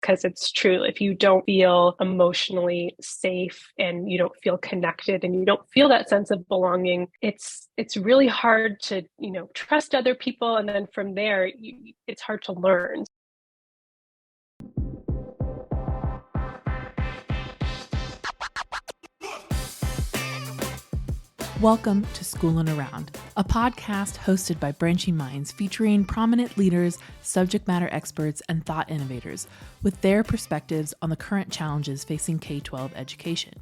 because it's true. If you don't feel emotionally safe and you don't feel connected and you don't feel that sense of belonging, it's really hard to, trust other people. And then from there, it's hard to learn. Welcome to School and Around, a podcast hosted by Branching Minds featuring prominent leaders, subject matter experts, and thought innovators with their perspectives on the current challenges facing K-12 education.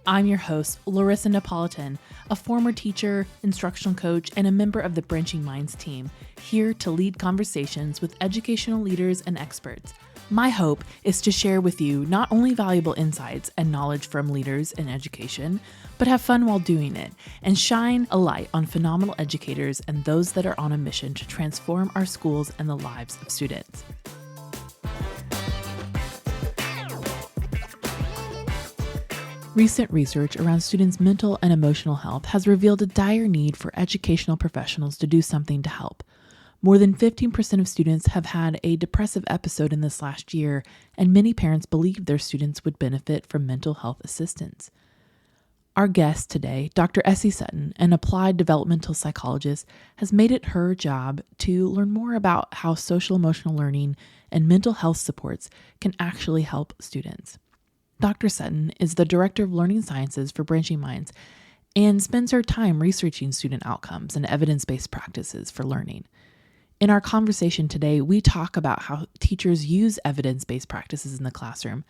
I'm your host, Larissa Napolitan, a former teacher, instructional coach, and a member of the Branching Minds team, here to lead conversations with educational leaders and experts. My hope is to share with you not only valuable insights and knowledge from leaders in education, but have fun while doing it and shine a light on phenomenal educators and those that are on a mission to transform our schools and the lives of students. Recent research around students' mental and emotional health has revealed a dire need for educational professionals to do something to help. More than 15% of students have had a depressive episode in this last year, and many parents believe their students would benefit from mental health assistance. Our guest today, Dr. Essie Sutton, an applied developmental psychologist, has made it her job to learn more about how social emotional learning and mental health supports can actually help students. Dr. Sutton is the Director of Learning Sciences for Branching Minds and spends her time researching student outcomes and evidence-based practices for learning. In our conversation today, we talk about how teachers use evidence-based practices in the classroom,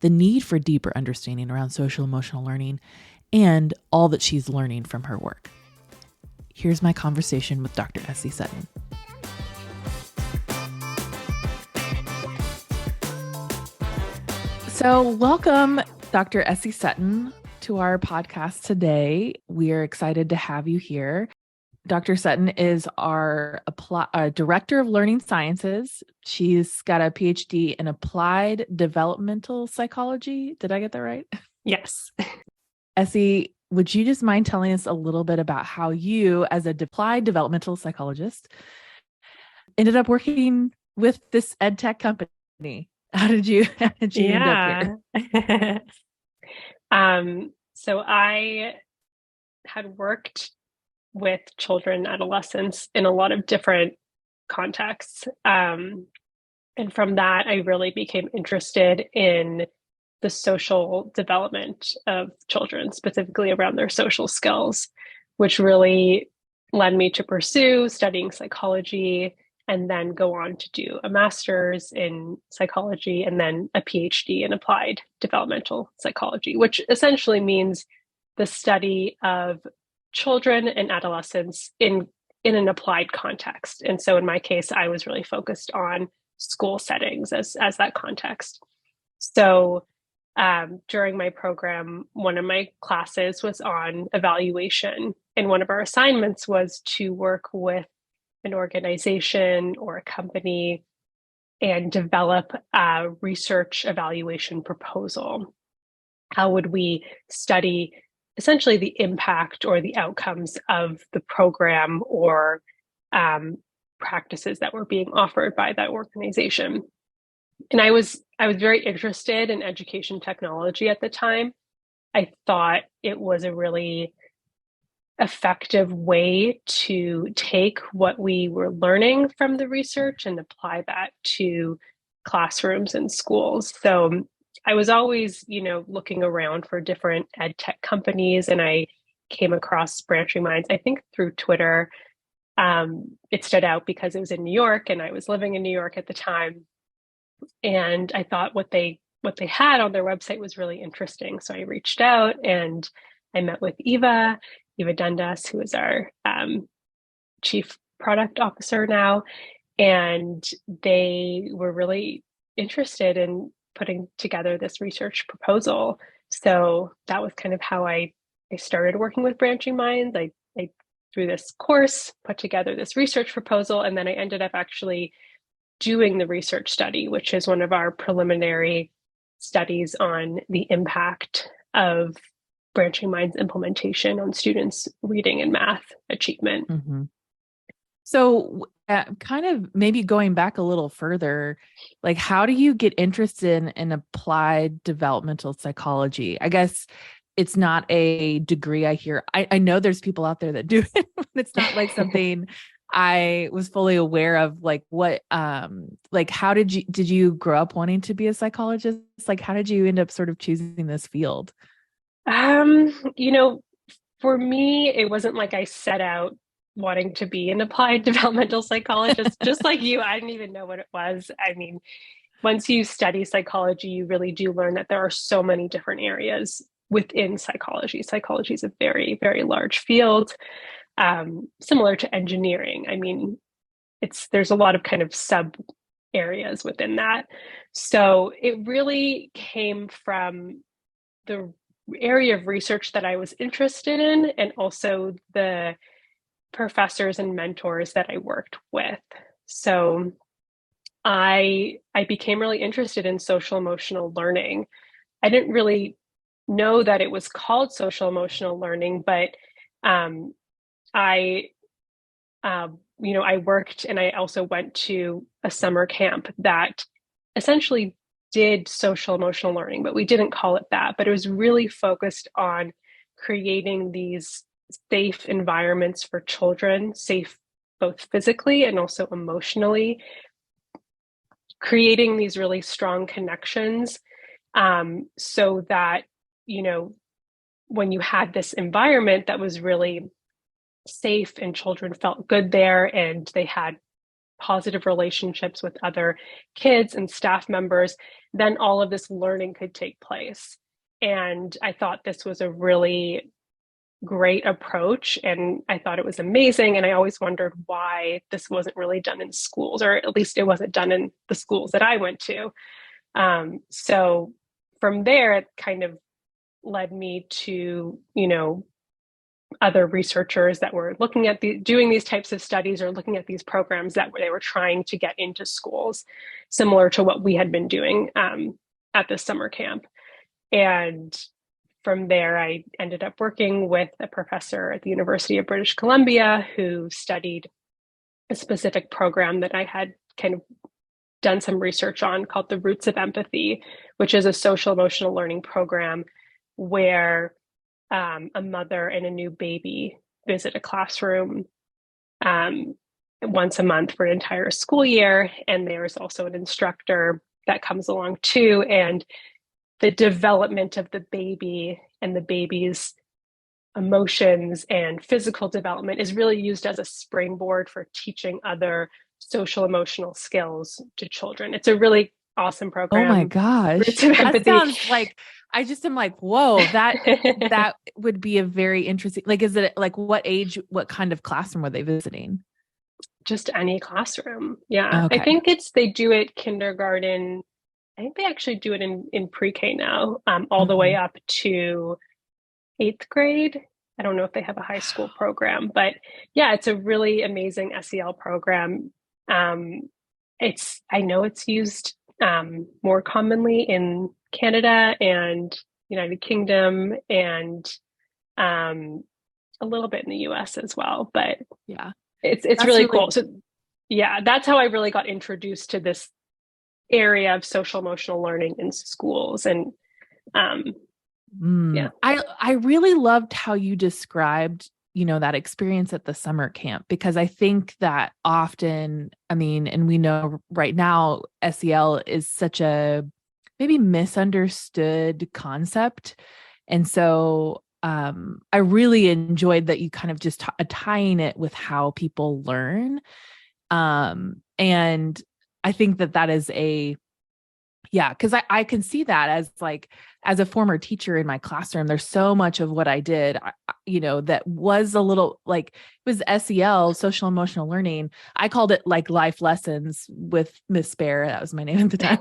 the need for deeper understanding around social emotional learning, and all that she's learning from her work. Here's my conversation with Dr. Essie Sutton. So welcome, Dr. Essie Sutton, to our podcast today. We are excited to have you here. Dr. Sutton is our Director of Learning Sciences. She's got a PhD in Applied Developmental Psychology. Did I get that right? Yes. Essie, would you just mind telling us a little bit about how you, as a applied developmental psychologist, ended up working with this ed tech company? How did you end up here? So I had worked with children, adolescents in a lot of different contexts. And from that, I really became interested in the social development of children, specifically around their social skills, which really led me to pursue studying psychology and then go on to do a master's in psychology and then a PhD in applied developmental psychology, which essentially means the study of children and adolescents in an applied context. And so in my case, I was really focused on school settings as that context. So during my program, one of my classes was on evaluation, and one of our assignments was to work with an organization or a company and develop a research evaluation proposal. How would we study essentially the impact or the outcomes of the program or practices that were being offered by that organization? And I was very interested in education technology at the time. I thought it was a really effective way to take what we were learning from the research and apply that to classrooms and schools. So I was always, looking around for different ed tech companies, and I came across Branching Minds, I think through Twitter. It stood out because it was in New York and I was living in New York at the time. And I thought what they had on their website was really interesting. So I reached out and I met with Eva Dundas, who is our chief product officer now. And they were really interested in putting together this research proposal. So that was kind of how I started working with Branching Minds. I through this course, put together this research proposal, and then I ended up actually doing the research study, which is one of our preliminary studies on the impact of Branching Minds implementation on students' reading and math achievement. Mm-hmm. So kind of maybe going back a little further, like how do you get interested in applied developmental psychology? I guess it's not a degree I hear. I know there's people out there that do it, but it's not like something I was fully aware of. Like what, like how did you grow up wanting to be a psychologist? Like how did you end up sort of choosing this field? You know, for me, it wasn't like I set out wanting to be an applied developmental psychologist. Just like you, I didn't even know what it was. I mean, once you study psychology, you really do learn that there are so many different areas within psychology. Psychology is a very, very large field, similar to engineering. I mean, there's a lot of kind of sub areas within that. So it really came from the area of research that I was interested in, and also the professors and mentors that I worked with. So I became really interested in social emotional learning. I didn't really know that it was called social emotional learning, but um, I I worked and I also went to a summer camp that essentially did social emotional learning, but we didn't call it that. But it was really focused on creating these safe environments for children, safe both physically and also emotionally, creating these really strong connections, so that, you know, when you had this environment that was really safe and children felt good there and they had positive relationships with other kids and staff members, then all of this learning could take place. And I thought this was a really great approach, and I thought it was amazing. And I always wondered why this wasn't really done in schools, or at least it wasn't done in the schools that I went to. So from there, it kind of led me to, other researchers that were looking at doing these types of studies or looking at these programs that they were trying to get into schools, similar to what we had been doing at the summer camp. And from there, I ended up working with a professor at the University of British Columbia who studied a specific program that I had kind of done some research on, called the Roots of Empathy, which is a social emotional learning program where a mother and a new baby visit a classroom once a month for an entire school year. And there's also an instructor that comes along too. And the development of the baby and the baby's emotions and physical development is really used as a springboard for teaching other social emotional skills to children. It's a really awesome Oh my program. gosh. Roots of That Empathy. sounds like I just am like, whoa, that would be a very interesting, like, is it like what age, what kind of classroom were they visiting? Just any classroom. Yeah. I Okay. think they do it kindergarten. I think they actually do it in pre-K now, all the way Mhm. up to eighth grade. I don't know if they have a high school program, but yeah, it's a really amazing SEL program. Um, I know it's used more commonly in Canada and United Kingdom, and um, a little bit in the US as well, but Yeah. it's That's really really cool. So yeah, that's how I really got introduced to this area of social emotional learning in schools. And um, yeah. I really loved how you described, that experience at the summer camp, because I think that often, I mean, and we know right now SEL is such a maybe misunderstood concept. And so I really enjoyed that you kind of just tying it with how people learn. And I think that that is yeah, because I can see that as like, as a former teacher in my classroom, there's so much of what I did, that was a little like, it was SEL, social emotional learning. I called it like life lessons with Miss Spare. That was my name at the time.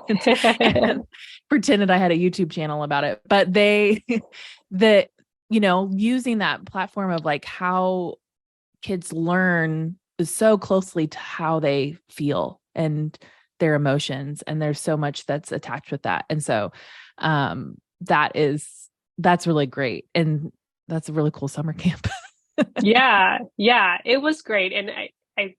And pretended I had a YouTube channel about it. But that, using that platform of like how kids learn is so closely to how they feel and their emotions, and there's so much that's attached with that. And so um that's really great, and that's a really cool summer camp. Yeah, yeah, it was great. And I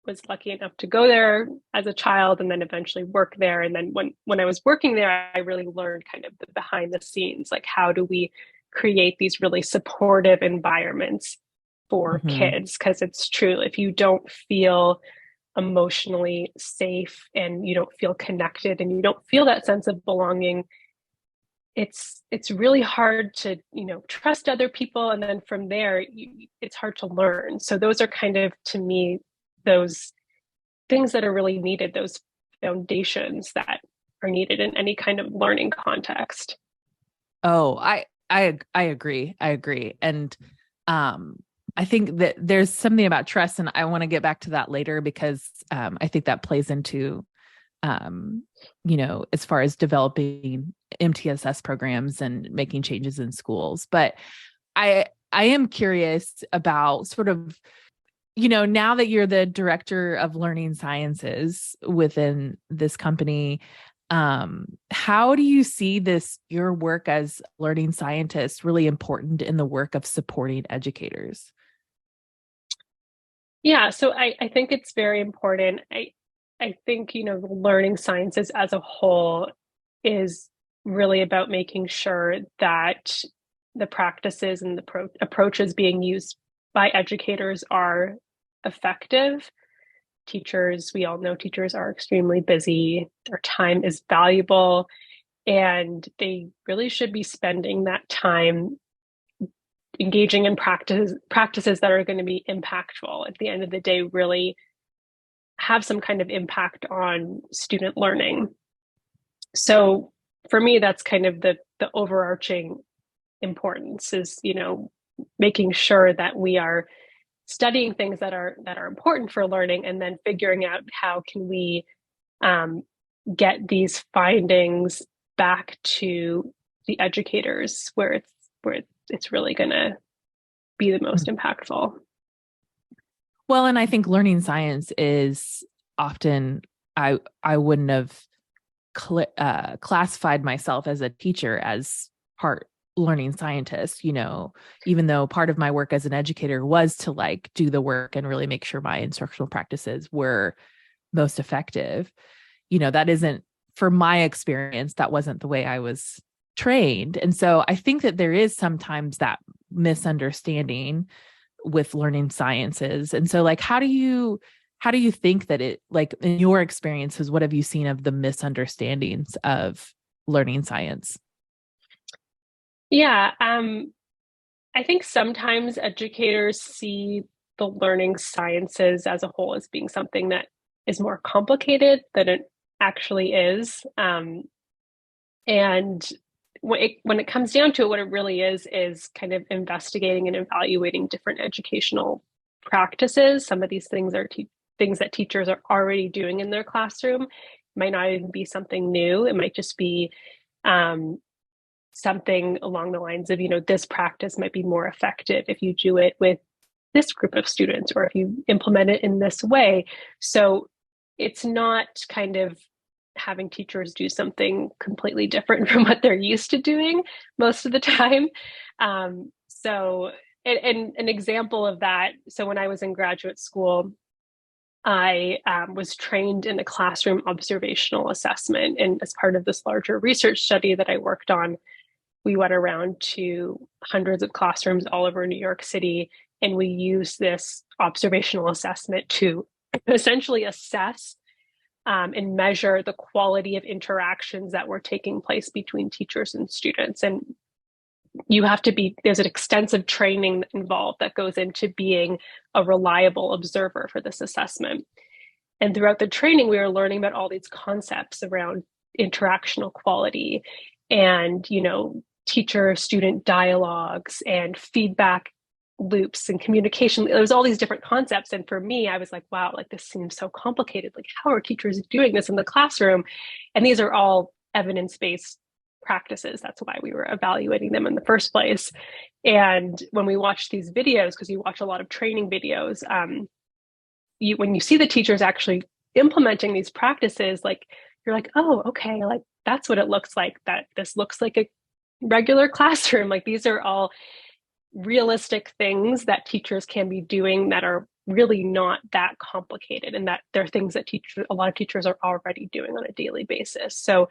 was lucky enough to go there as a child and then eventually work there. And then when I was working there, I really learned kind of the behind the scenes, like how do we create these really supportive environments for Mm-hmm. kids? Because it's true, if you don't feel emotionally safe and you don't feel connected and you don't feel that sense of belonging, it's really hard to trust other people, and then from there it's hard to learn. So those are kind of, to me, those things that are really needed, those foundations that are needed in any kind of learning context. Oh, I agree. I agree. And I think that there's something about trust, and I want to get back to that later because I think that plays into as far as developing MTSS programs and making changes in schools. But I am curious about sort of, now that you're the director of learning sciences within this company, how do you see your work as learning scientist really important in the work of supporting educators? Yeah, so I think it's very important. I think, learning sciences as a whole is really about making sure that the practices and the approaches being used by educators are effective. Teachers, we all know teachers are extremely busy. Their time is valuable, and they really should be spending that time engaging in practices that are going to be impactful at the end of the day, really have some kind of impact on student learning. So for me, that's kind of the overarching importance is, making sure that we are studying things that are important for learning, and then figuring out how can we um, get these findings back to the educators where it's really going to be the most impactful. Well, and I think learning science is often, I wouldn't have classified myself as a teacher as part learning scientist, even though part of my work as an educator was to do the work and really make sure my instructional practices were most effective. That isn't, for my experience, that wasn't the way I was trained. And so I think that there is sometimes that misunderstanding with learning sciences. And so how do you think that it, in your experiences, what have you seen of the misunderstandings of learning science? Yeah, I think sometimes educators see the learning sciences as a whole as being something that is more complicated than it actually is. And when it comes down to it, what it really is kind of investigating and evaluating different educational practices. Some of these things are things that teachers are already doing in their classroom. It might not even be something new. It might just be something along the lines of, this practice might be more effective if you do it with this group of students, or if you implement it in this way. So it's not kind of having teachers do something completely different from what they're used to doing most of the time. So, and an example of that, so when I was in graduate school, I was trained in a classroom observational assessment. And as part of this larger research study that I worked on, we went around to hundreds of classrooms all over New York City, and we used this observational assessment to essentially assess and measure the quality of interactions that were taking place between teachers and students. And there's an extensive training involved that goes into being a reliable observer for this assessment. And throughout the training, we were learning about all these concepts around interactional quality and, teacher student dialogues and feedback loops and communication. There's all these different concepts. And for me, I was like, wow, this seems so complicated. How are teachers doing this in the classroom? And these are all evidence-based practices. That's why we were evaluating them in the first place. And when we watch these videos, because you watch a lot of training videos, when you see the teachers actually implementing these practices, you're like, oh, okay, that's what it looks like. That this looks like a regular classroom. These are all realistic things that teachers can be doing that are really not that complicated, and that there are things that a lot of teachers are already doing on a daily basis. So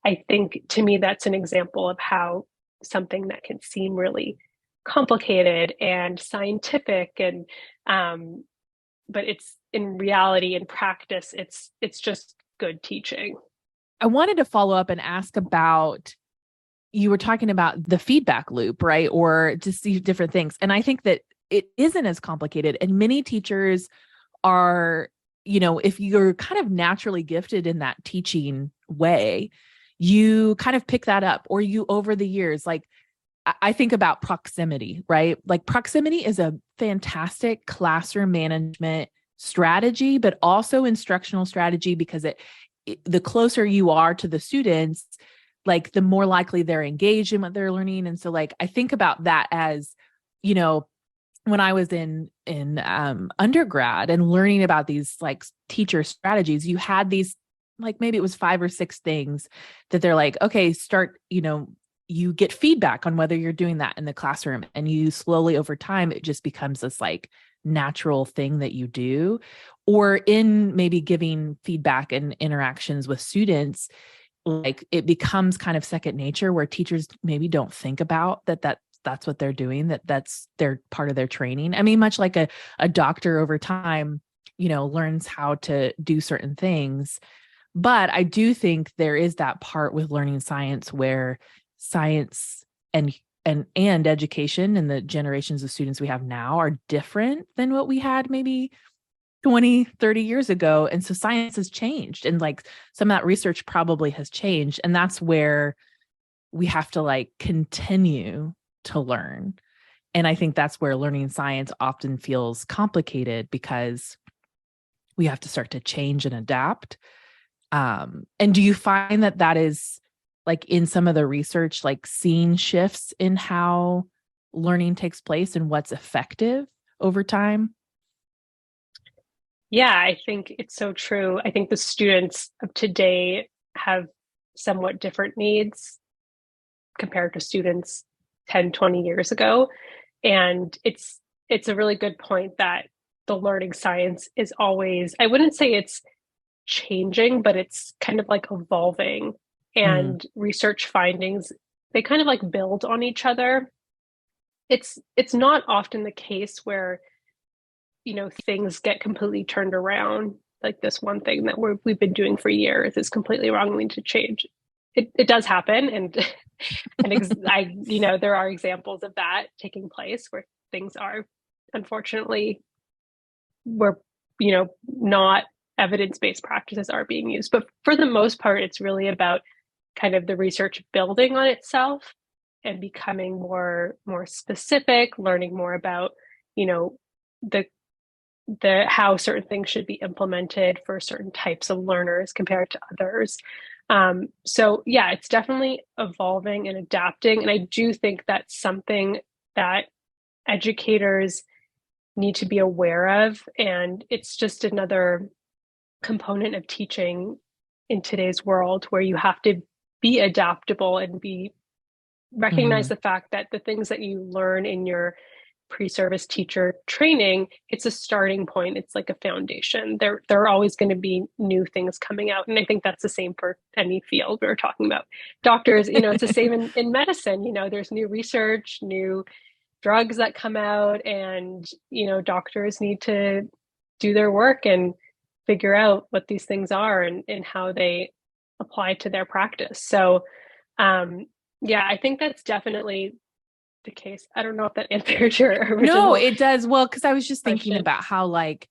I think to me, that's an example of how something that can seem really complicated and scientific and but it's in reality, in practice, it's just good teaching. I wanted to follow up and ask about, you were talking about the feedback loop, right? Or just these different things. And I think that it isn't as complicated. And many teachers are, if you're kind of naturally gifted in that teaching way, you kind of pick that up, or you over the years, like I think about proximity, right? Like proximity is a fantastic classroom management strategy, but also instructional strategy, because the closer you are to the students, like the more likely they're engaged in what they're learning. And so like, I think about that as, when I was in undergrad and learning about these like teacher strategies, you had these, like maybe it was 5 or 6 things that they're like, okay, start, you get feedback on whether you're doing that in the classroom, and you slowly over time, it just becomes this like natural thing that you do. Or in maybe giving feedback and interactions with students, like it becomes kind of second nature, where teachers maybe don't think about that's what they're doing, that's their part of their training. I mean, much like a doctor over time, learns how to do certain things. But I do think there is that part with learning science where science and education and the generations of students we have now are different than what we had maybe 20, 30 years ago. And so science has changed, and like some of that research probably has changed. And that's where we have to like continue to learn. And I think that's where learning science often feels complicated, because we have to start to change and adapt. And do you find that is like in some of the research, like seeing shifts in how learning takes place and what's effective over time? Yeah, I think it's so true. I think the students of today have somewhat different needs compared to students 10, 20 years ago. And it's a really good point that the learning science is always, I wouldn't say it's changing, but it's kind of like evolving. Mm, And research findings, they kind of like build on each other. It's not often the case where, things get completely turned around. Like this one thing that we've been doing for years is completely wrong. We need to change. It does happen, and there are examples of that taking place where things are, unfortunately, where not evidence-based practices are being used. But for the most part, it's really about kind of the research building on itself and becoming more specific, learning more about, the how certain things should be implemented for certain types of learners compared to others. So yeah, it's definitely evolving and adapting. And I do think that's something that educators need to be aware of. And it's just another component of teaching in today's world, where you have to be adaptable and recognize mm, the fact that the things that you learn in your pre-service teacher training, it's a starting point. It's like a foundation. There are always going to be new things coming out. And I think that's the same for any field. We were talking about doctors, it's the same in medicine. There's new research, new drugs that come out, and, doctors need to do their work and figure out what these things are and how they apply to their practice. So, yeah, I think that's definitely the case. I don't know if that answered your No, original it does. Well, because I was just thinking question. about how like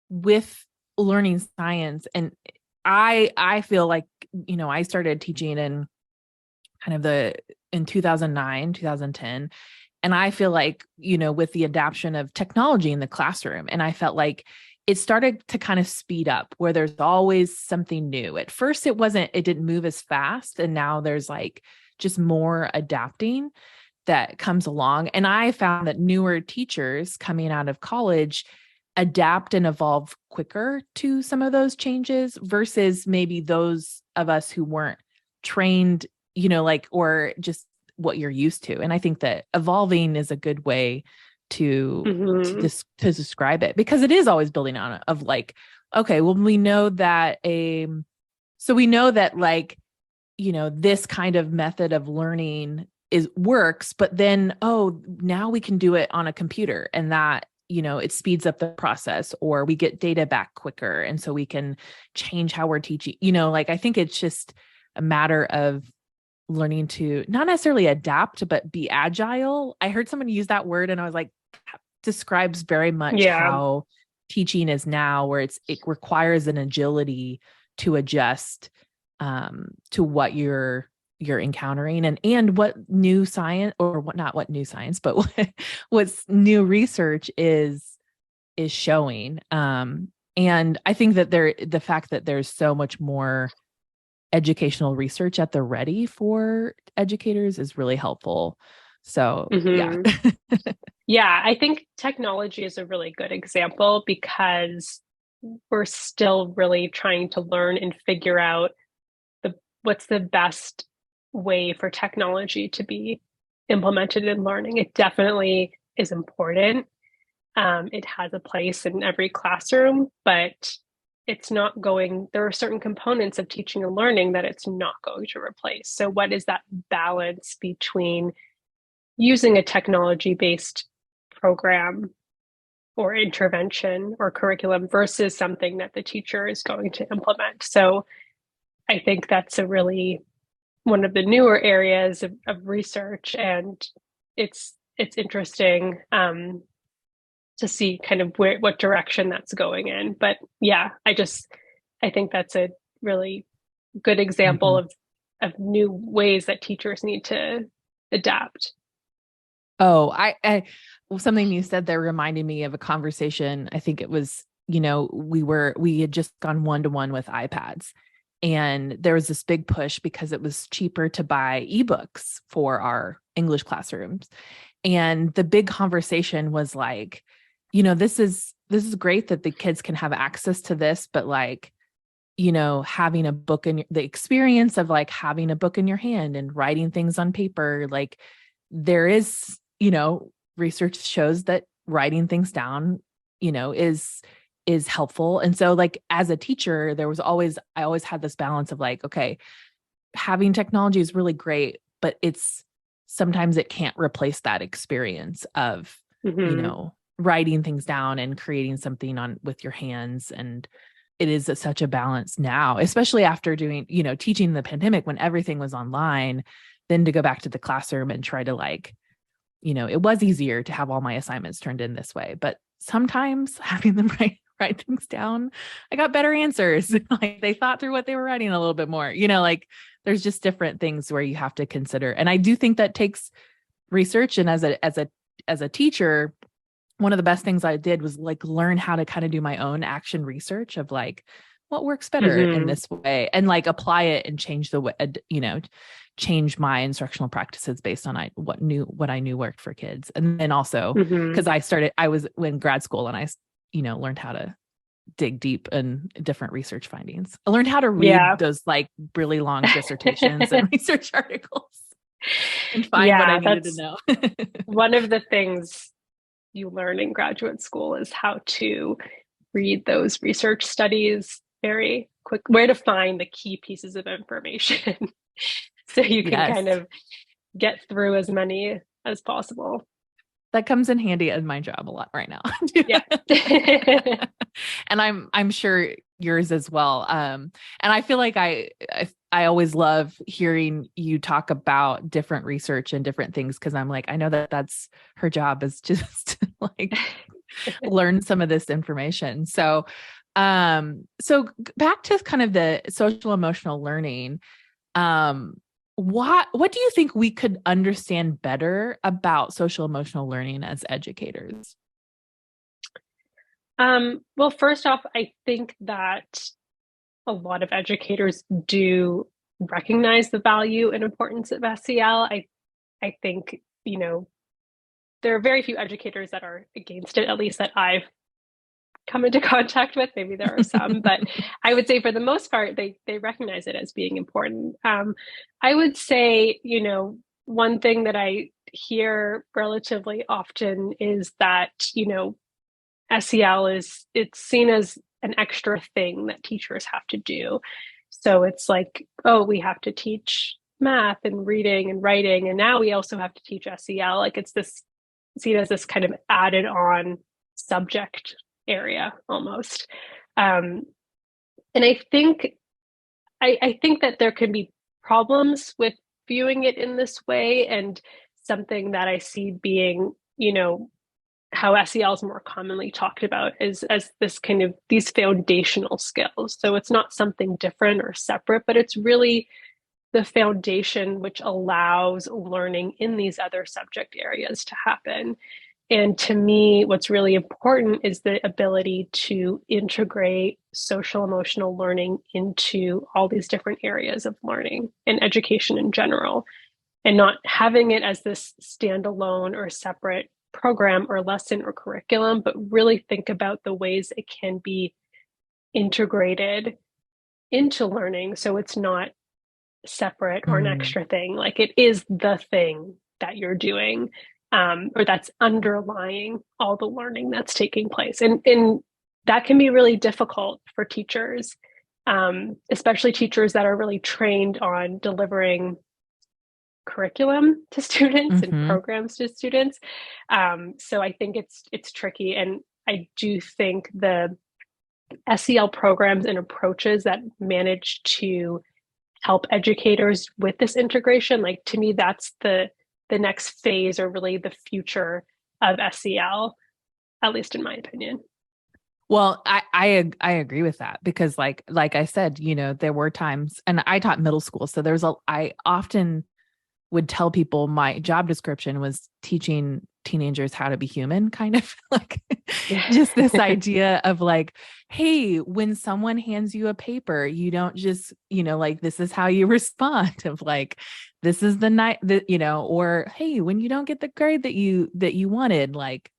with learning science, and I feel like, I started teaching in kind of in 2009, 2010. And I feel like, with the adoption of technology in the classroom, and I felt like it started to kind of speed up, where there's always something new. At first, it didn't move as fast. And now there's like just more adapting that comes along. And I found that newer teachers coming out of college adapt and evolve quicker to some of those changes versus maybe those of us who weren't trained, like, or just what you're used to. And I think that evolving is a good way Mm-hmm. to describe it, because it is always building on it of like, okay, well, we know that like, this kind of method of learning works, but then, oh, now we can do it on a computer, and that, it speeds up the process, or we get data back quicker. And so we can change how we're teaching, like, I think it's just a matter of learning to not necessarily adapt, but be agile. I heard someone use that word and I was like, describes very much Yeah. how teaching is now, where it requires an agility to adjust to what you're encountering, and what new science, or not what new science, but what's new research is showing. And I think that the fact that there's so much more educational research at the ready for educators is really helpful. So yeah. Mm-hmm. Yeah, I think technology is a really good example because we're still really trying to learn and figure out what's the best way for technology to be implemented in learning. It definitely is important. It has a place in every classroom, but there are certain components of teaching and learning that it's not going to replace. So what is that balance between using a technology-based program or intervention or curriculum versus something that the teacher is going to implement? So I think that's one of the newer areas of research, and it's interesting to see kind of what direction that's going in. But yeah, I think that's a really good example Mhm. of new ways that teachers need to adapt. Oh, something you said there reminded me of a conversation. I think it was, we had just gone one-to-one with iPads, and there was this big push because it was cheaper to buy ebooks for our English classrooms. And the big conversation was like, this is great that the kids can have access to this, but like, having a book the experience of like having a book in your hand and writing things on paper, like there is, research shows that writing things down, is helpful. And so like as a teacher, I always had this balance of like, okay, having technology is really great, but sometimes it can't replace that experience of, Mm-hmm. writing things down and creating something with your hands. And it is such a balance now, especially after doing, teaching the pandemic when everything was online, then to go back to the classroom and try to like, it was easier to have all my assignments turned in this way, but sometimes having them write things down, I got better answers. Like they thought through what they were writing a little bit more, like there's just different things where you have to consider. And I do think that takes research. And as a teacher, one of the best things I did was like learn how to kind of do my own action research of like what works better in Mm-hmm. this way, and like apply it and change the way, change my instructional practices based on what I knew worked for kids. And then also Mm-hmm. because I was in grad school and I, learned how to dig deep in different research findings. I learned how to read Yeah. those like really long dissertations and research articles and find what I Yeah, needed to that's know. one of the things you learn in graduate school is how to read those research studies very quick, where to find the key pieces of information so you can kind Yes. of get through as many as possible. That comes in handy in my job a lot right now. Yeah. And I'm sure yours as well. And I feel like I always love hearing you talk about different research and different things, because I'm like, I know that that's her job, is just like learn some of this information. So back to kind of the social emotional learning. Um, what do you think we could understand better about social emotional learning as educators? Well, first off, I think that a lot of educators do recognize the value and importance of SEL. I think, there are very few educators that are against it, at least that I've come into contact with. Maybe there are some, but I would say for the most part, they recognize it as being important. I would say, one thing that I hear relatively often is that, SEL it's seen as an extra thing that teachers have to do. So it's like, oh, we have to teach math and reading and writing, and now we also have to teach SEL. Like it's this seen as this kind of added on subject area almost. And I think that there can be problems with viewing it in this way, and something that I see being, how SEL is more commonly talked about is as this kind of these foundational skills. So it's not something different or separate, but it's really the foundation which allows learning in these other subject areas to happen. And to me, what's really important is the ability to integrate social emotional learning into all these different areas of learning and education in general, and not having it as this standalone or separate program or lesson or curriculum, but really think about the ways it can be integrated into learning so it's not separate or an extra thing. Like it is the thing that you're doing, or that's underlying all the learning that's taking place. And that can be really difficult for teachers, especially teachers that are really trained on delivering curriculum to students and programs to students. So I think it's tricky. And I do think the SEL programs and approaches that manage to help educators with this integration, like to me, that's the next phase, or really the future of SEL, at least in my opinion. Well, I agree with that, because like I said, there were times, and I taught middle school, so I often would tell people my job description was teaching teenagers how to be human, kind of like just this idea of like, hey, when someone hands you a paper, you don't just, like, this is how you respond, of like, this is the night that, or, hey, when you don't get the grade that you wanted, like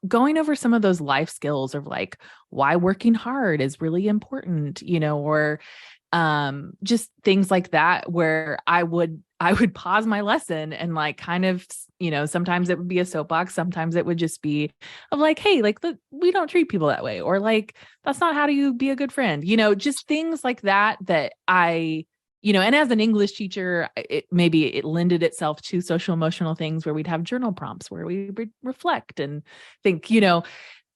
going over some of those life skills of like why working hard is really important, or just things like that, where I would pause my lesson and like kind of, sometimes it would be a soapbox. Sometimes it would just be of like, hey, like we don't treat people that way. Or like, that's not how do you be a good friend, just things like that I, and as an English teacher, maybe it lended itself to social emotional things where we'd have journal prompts where we would reflect and think,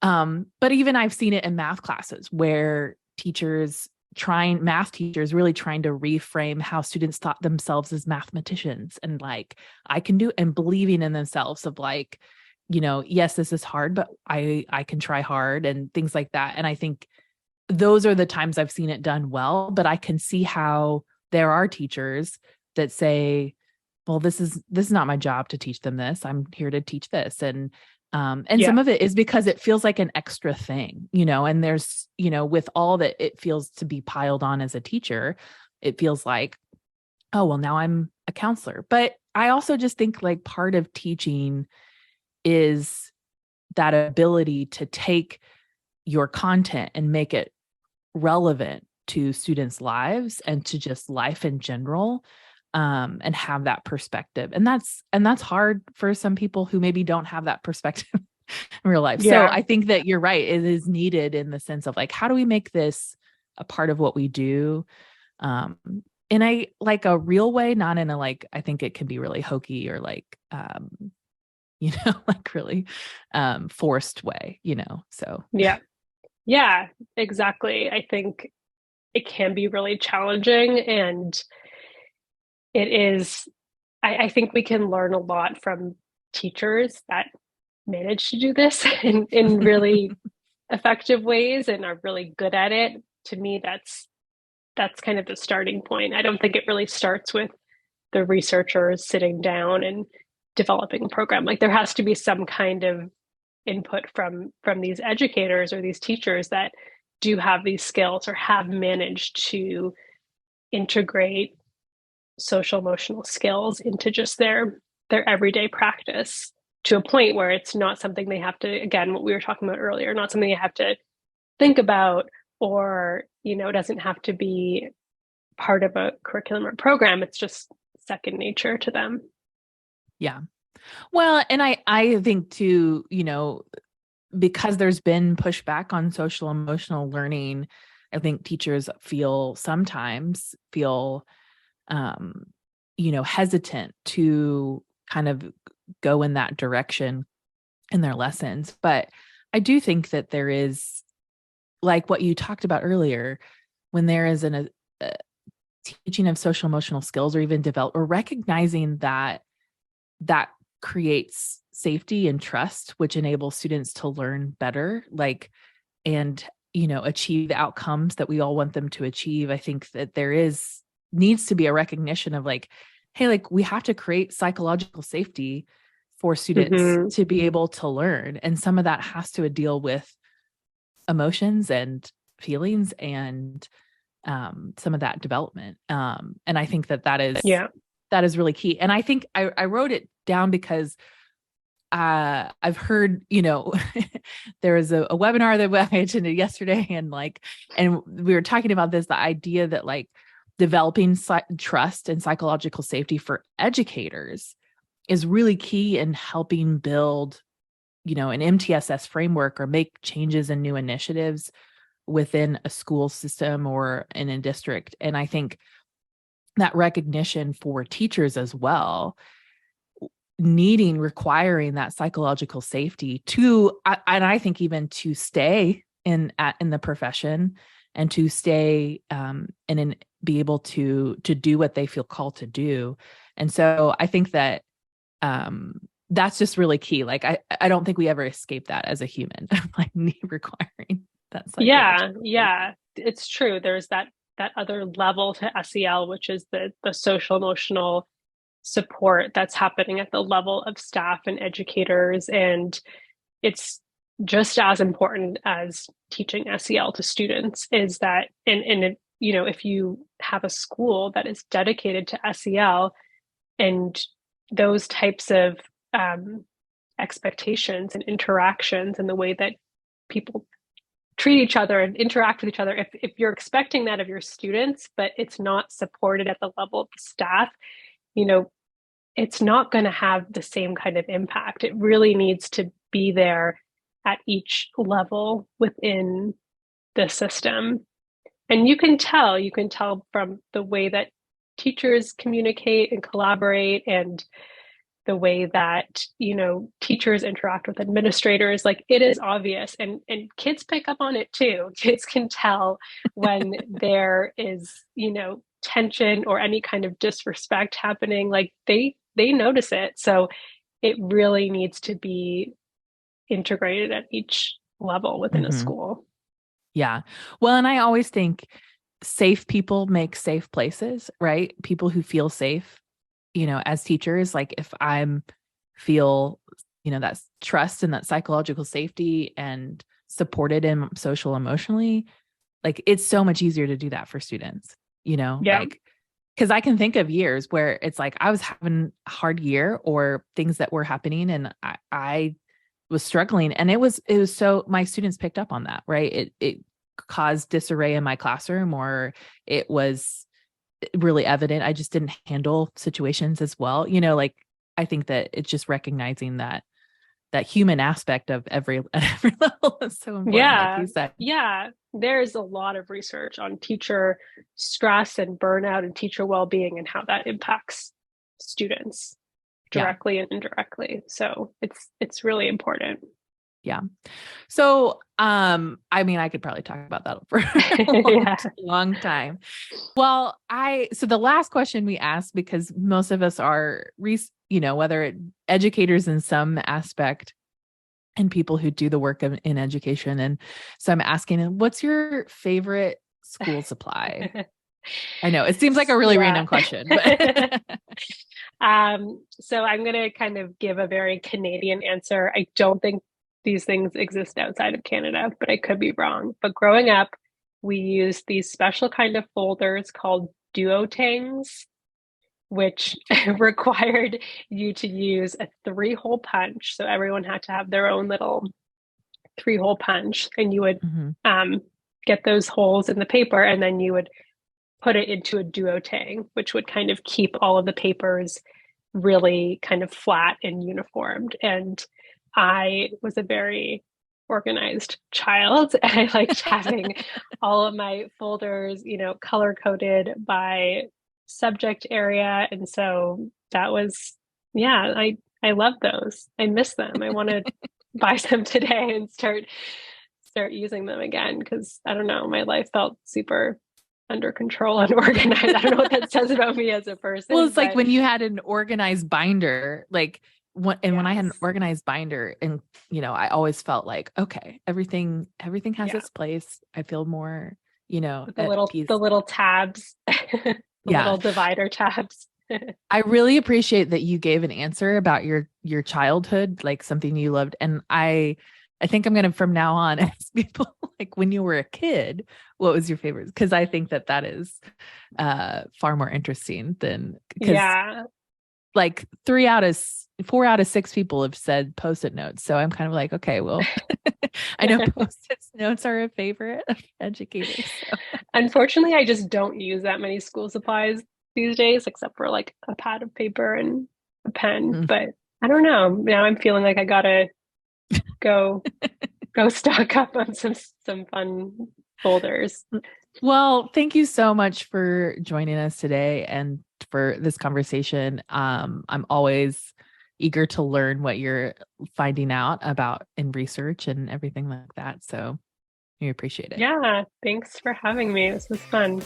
but even I've seen it in math classes where math teachers really trying to reframe how students thought themselves as mathematicians, and like, I can do, and believing in themselves of like, yes, this is hard, but I can try hard, and things like that. And I think those are the times I've seen it done well, but I can see how there are teachers that say, well, this is not my job to teach them this. I'm here to teach this. And some of it is because it feels like an extra thing, and there's, with all that it feels to be piled on as a teacher, it feels like, oh, well, now I'm a counselor. But I also just think like part of teaching is that ability to take your content and make it relevant to students' lives and to just life in general. And have that perspective. And that's hard for some people who maybe don't have that perspective in real life. So I think that you're right. It is needed in the sense of like, how do we make this a part of what we do? In a, like a real way, not in a, like, I think it can be really hokey or like, like really, forced way, so. Yeah, exactly. I think it can be really challenging, and it is, I think we can learn a lot from teachers that manage to do this in really effective ways and are really good at it. To me, that's kind of the starting point. I don't think it really starts with the researchers sitting down and developing a program. Like there has to be some kind of input from these educators or these teachers that do have these skills or have managed to integrate social emotional skills into just their everyday practice, to a point where it's not something they have to, again, what we were talking about earlier, not something you have to think about, or it doesn't have to be part of a curriculum or program. It's just second nature to them. Yeah. Well, and I think too, because there's been pushback on social emotional learning, I think teachers sometimes feel, um, hesitant to kind of go in that direction in their lessons. But I do think that there is, like what you talked about earlier, when there is a teaching of social emotional skills, or even develop, or recognizing that creates safety and trust, which enables students to learn better, and, achieve the outcomes that we all want them to achieve. I think that needs to be a recognition of hey, we have to create psychological safety for students Mm-hmm. to be able to learn. And some of that has to deal with emotions and feelings and some of that development. And I think Yeah. that is really key. And I think I wrote it down because I've heard, there was a webinar that I attended yesterday, and we were talking about the idea that developing trust and psychological safety for educators is really key in helping build, an MTSS framework or make changes and new initiatives within a school system or in a district. And I think that recognition for teachers as well, requiring that psychological safety and I think even to stay in the profession, and to stay and be able to do what they feel called to do. And so I think that that's just really key. I don't think we ever escape that as a human, requiring that Yeah. psychological Yeah. safety. It's true. There's that other level to SEL, which is the social emotional support that's happening at the level of staff and educators. And it's just as important as teaching SEL to students is that, if you have a school that is dedicated to SEL and those types of expectations and interactions and the way that people treat each other and interact with each other, if you're expecting that of your students, but it's not supported at the level of the staff, you know, it's not going to have the same kind of impact. It really needs to be there at each level within the system. And you can tell from the way that teachers communicate and collaborate, and the way that, teachers interact with administrators. Like, it is obvious, and kids pick up on it too. Kids can tell when there is, tension or any kind of disrespect happening. Like, they notice it. So it really needs to be integrated at each level within a Mm-hmm. school. Yeah. Well, and I always think safe people make safe places, right? People who feel safe, as teachers, if I'm feel, that trust and that psychological safety and supported in social emotionally, it's so much easier to do that for students, Yeah. because I can think of years where it's I was having a hard year or things that were happening, and I was struggling, and it was so my students picked up on that, right? It caused disarray in my classroom, or it was really evident I just didn't handle situations as well. I think that it's just recognizing that human aspect of at every level is so important, like Yeah. you said. Yeah. There's a lot of research on teacher stress and burnout and teacher well-being and how that impacts students Yeah. directly and indirectly. So it's really important. Yeah. So, I mean, I could probably talk about that for a Yeah. long time. Well, so the last question we asked, because most of us are, whether educators in some aspect and people who do the work in education. And so I'm asking, what's your favorite school supply? I know it seems like a really Yeah. random question, but So I'm going to kind of give a very Canadian answer. I don't think these things exist outside of Canada, but I could be wrong. But growing up, we used these special kind of folders called duotangs, which required you to use a 3-hole punch. So everyone had to have their own little 3-hole punch, and you would Mhm. um, get those holes in the paper, and then you would put it into a duotang, which would kind of keep all of the papers really kind of flat and uniformed. And I was a very organized child, and I liked having all of my folders, color coded by subject area. And so that was, yeah, I love those. I miss them. I want to buy some today and start using them again, because I don't know, my life felt super under control and organized. I don't know what that says about me as a person. Well, it's like when you had an organized binder, like when I had an organized binder, and I always felt like, okay, everything has its place. I feel more, the at peace. little tabs, the little divider tabs. I really appreciate that you gave an answer about your childhood, like something you loved. And I think I'm going to, from now on, ask people, like, when you were a kid, what was your favorite? Because I think that is far more interesting than, like 4 out of 6 people have said Post-it notes. So I'm kind of like, okay, well, I know Post-it notes are a favorite of educators. So. Unfortunately, I just don't use that many school supplies these days, except for like a pad of paper and a pen. Mm-hmm. But I don't know. Now I'm feeling like I gotta go stock up on some fun folders. Well, thank you so much for joining us today and for this conversation. I'm always eager to learn what you're finding out about in research and everything like that. So we appreciate it. Yeah, thanks for having me. This was fun.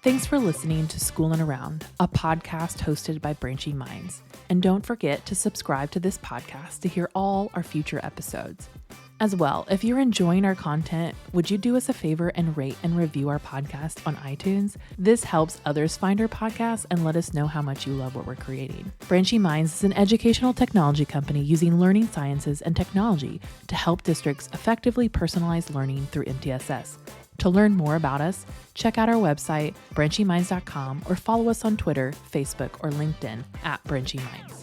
Thanks for listening to School and Around, a podcast hosted by Branching Minds. And don't forget to subscribe to this podcast to hear all our future episodes. As well, if you're enjoying our content, would you do us a favor and rate and review our podcast on iTunes? This helps others find our podcast and let us know how much you love what we're creating. Branching Minds is an educational technology company using learning sciences and technology to help districts effectively personalize learning through MTSS. To learn more about us, check out our website, branchingminds.com, or follow us on Twitter, Facebook, or LinkedIn @BranchingMinds.